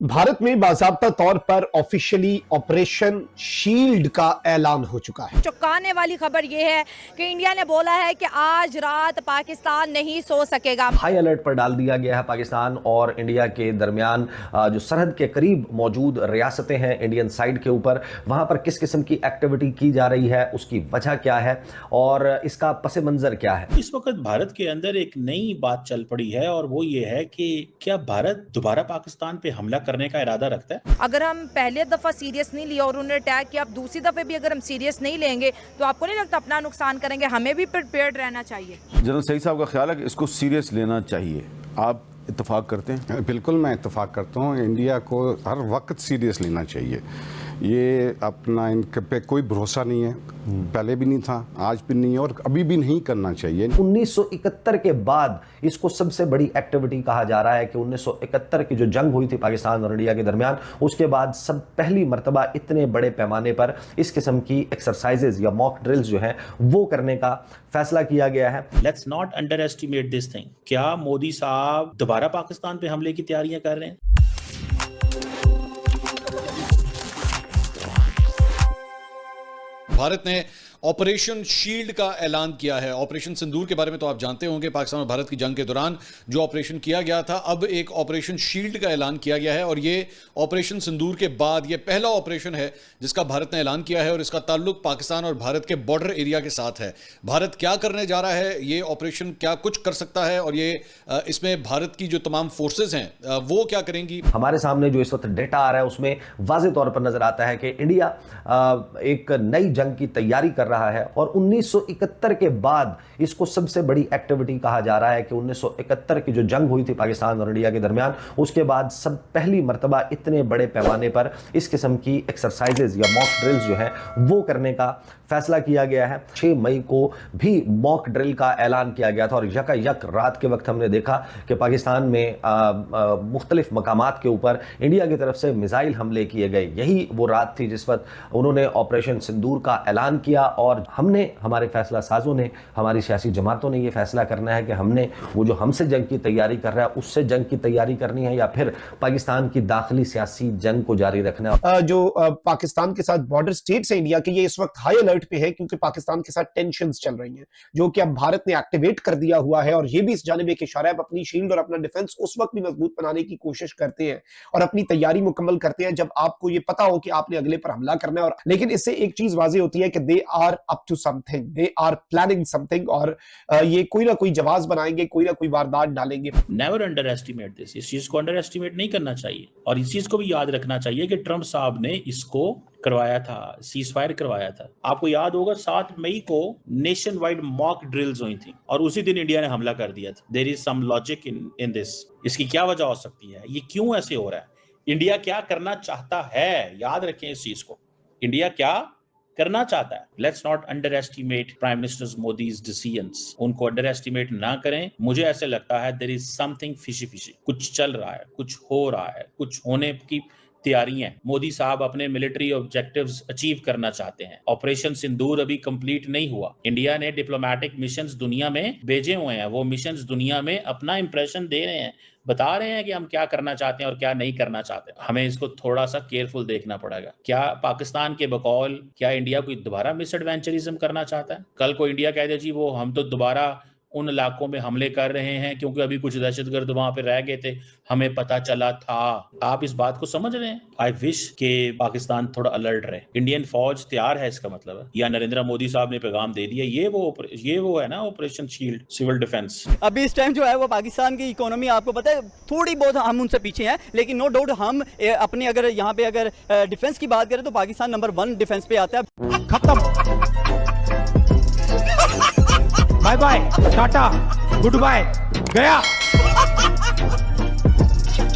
भारत में बाकायदा तौर पर ऑफिशियली ऑपरेशन शील्ड का ऐलान हो चुका है। चौंकाने वाली खबर यह है कि इंडिया ने बोला है कि आज रात पाकिस्तान नहीं सो सकेगा। हाई अलर्ट पर डाल दिया गया है पाकिस्तान और इंडिया के दरमियान जो सरहद के करीब मौजूद रियासतें हैं इंडियन साइड के ऊपर, वहां पर किस किस्म की एक्टिविटी की जा रही है, उसकी वजह क्या है और इसका पस मंजर क्या है। इस वक्त भारत के अंदर एक नई बात चल पड़ी है और वो ये है कि क्या भारत दोबारा पाकिस्तान पे हमला करने का इरादा रखता है। अगर हम पहले दफा सीरियस नहीं लिया और उन्होंने अटैक किया, अब दूसरी दफे भी अगर हम सीरियस नहीं लेंगे तो आपको नहीं लगता अपना नुकसान करेंगे? हमें भी प्रिपेयर्ड रहना चाहिए। जनरल सईद साहब का ख्याल है कि इसको सीरियस लेना चाहिए, आप इत्तेफाक करते हैं? बिल्कुल, मैं इत्तेफाक करता हूँ। इंडिया को हर वक्त सीरियस लेना चाहिए। ये अपना इनके पे कोई भरोसा नहीं है, पहले भी नहीं था, आज भी नहीं है और अभी भी नहीं करना चाहिए। 1971 के बाद इसको सबसे बड़ी एक्टिविटी कहा जा रहा है कि 1971 की जो जंग हुई थी पाकिस्तान और इंडिया के दरमियान, उसके बाद सब पहली मर्तबा इतने बड़े पैमाने पर इस किस्म की एक्सरसाइजेज या मॉक ड्रिल्स जो हैं वो करने का फैसला किया गया है। Let's not under estimate this thing. क्या मोदी साहब दोबारा पाकिस्तान पे हमले की तैयारियां कर रहे हैं? भारत ने ऑपरेशन शील्ड का ऐलान किया है। ऑपरेशन सिंदूर के बारे में तो आप जानते होंगे, पाकिस्तान और भारत की जंग के दौरान जो ऑपरेशन किया गया था, अब एक ऑपरेशन शील्ड का ऐलान किया गया है और ये ऑपरेशन सिंदूर के बाद ये पहला ऑपरेशन है जिसका भारत ने ऐलान किया है और इसका ताल्लुक पाकिस्तान और भारत के बॉर्डर एरिया के साथ है। भारत क्या करने जा रहा है, ये ऑपरेशन क्या कुछ कर सकता है और ये इसमें भारत की जो तमाम फोर्सेज हैं वो क्या करेंगी। हमारे सामने जो इस वक्त डेटा आ रहा है उसमें वाज़ेह तौर पर नजर आता है कि इंडिया एक नई जंग की तैयारी कर रहा है और 1971 के बाद इसको सबसे बड़ी एक्टिविटी कहा जा रहा है कि 1971 की जो जंग हुई थी पाकिस्तान और इंडिया के दरमियान, उसके बाद सब पहली मर्तबा इतने बड़े पैमाने पर इस किस्म की एक्सरसाइजेज या मॉक ड्रिल्स जो है वो करने का फैसला किया गया है। 6 मई को भी मॉक ड्रिल का ऐलान किया गया था और यक रात के वक्त हमने देखा कि पाकिस्तान में मुख्तलिफ मकामात के ऊपर इंडिया की तरफ से मिसाइल हमले किए गए। यही वो रात थी जिस वक्त उन्होंने ऑपरेशन सिंदूर का ऐलान किया और हमने, हमारे फैसला साजों ने, हमारी सियासी जमातों ने ये फैसला करना है कि हमने वो जो हमसे जंग की तैयारी कर रहा है उससे जंग की तैयारी करनी है या फिर पाकिस्तान की दाखिली सियासी जंग को जारी रखना है। जो पाकिस्तान के साथ बॉर्डर स्टेट्स है इंडिया के, ये इस वक्त हाई अलर्ट पे है क्योंकि पाकिस्तान के साथ टेंशंस चल रही हैं जो कि अब भारत ने एक्टिवेट कर दिया हुआ है और ये भी इस जानिब एक इशारा है, अपनी शील्ड और अपना डिफेंस उस वक्त भी मजबूत बनाने की कोशिश करते हैं और अपनी तैयारी मुकम्मल करते हैं जब आपको ये पता हो कि आपने अगले पर हमला करना है। और लेकिन इससे एक चीज वाज़ेह होती है कि they are up to something, they are planning something और ये कोई ना कोई जवाब बनाएंगे, कोई ना कोई वारदात डालेंगे। Never under estimate this. इस चीज को अंडर एस्टिमेट नहीं करना चाहिए और इस चीज को भी याद रखना चाहिए कि ट्रंप साहब ने इसको करवाया था, सीज फायर करवाया था। आपको याद होगा 7 मई को नेशन वाइड मॉक ड्रिल्स हुई थी और उसी दिन इंडिया ने हमला कर दिया था। There is some logic in this. इसकी क्या वजह हो सकती है, ये क्यों ऐसे हो रहा है, इंडिया क्या करना चाहता है? याद रखें इस चीज को, इंडिया क्या करना चाहता है। Let's not underestimate prime minister Modi's decisions. उनको अंडर एस्टिमेट ना करें। मुझे ऐसे लगता है there is something fishy fishy, कुछ चल रहा है, कुछ हो रहा है, कुछ होने की तैयारियां। मोदी साहब अपने मिलिट्री ऑब्जेक्टिव्स अचीव करना चाहते हैं। ऑपरेशन सिंदूर अभी कंप्लीट नहीं हुआ। इंडिया ने डिप्लोमेटिक मिशंस दुनिया में भेजे हुए हैं, वो मिशंस दुनिया में अपना इंप्रेशन दे रहे हैं, बता रहे हैं कि हम क्या करना चाहते हैं और क्या नहीं करना चाहते। हमें इसको थोड़ा सा केयरफुल देखना पड़ेगा। क्या पाकिस्तान के बकौल क्या इंडिया कोई दोबारा मिस एडवेंचरिज्म करना चाहता है? कल को इंडिया कह दे जी वो हम तो दोबारा उन इलाकों में हमले कर रहे हैं क्योंकि अभी कुछ दहशतगर्द वहां पे रह गए थे, हमें पता चला था। आप इस बात को समझ रहे हैं? आई विश के पाकिस्तान थोड़ा अलर्ट रहे। इंडियन फौज तैयार है, इसका मतलब है, या नरेंद्र मोदी साहब ने पैगाम दे दिया। ये वो है ना ऑपरेशन शील्ड, सिविल डिफेंस। अभी इस टाइम जो है वो पाकिस्तान की इकोनॉमी आपको पता है थोड़ी बहुत हम उनसे पीछे हैं, लेकिन नो डाउट हम अपने अगर यहाँ पे अगर डिफेंस की बात करें तो पाकिस्तान नंबर 1 डिफेंस पे आता है। खत्म, bye bye, tata, goodbye, गया।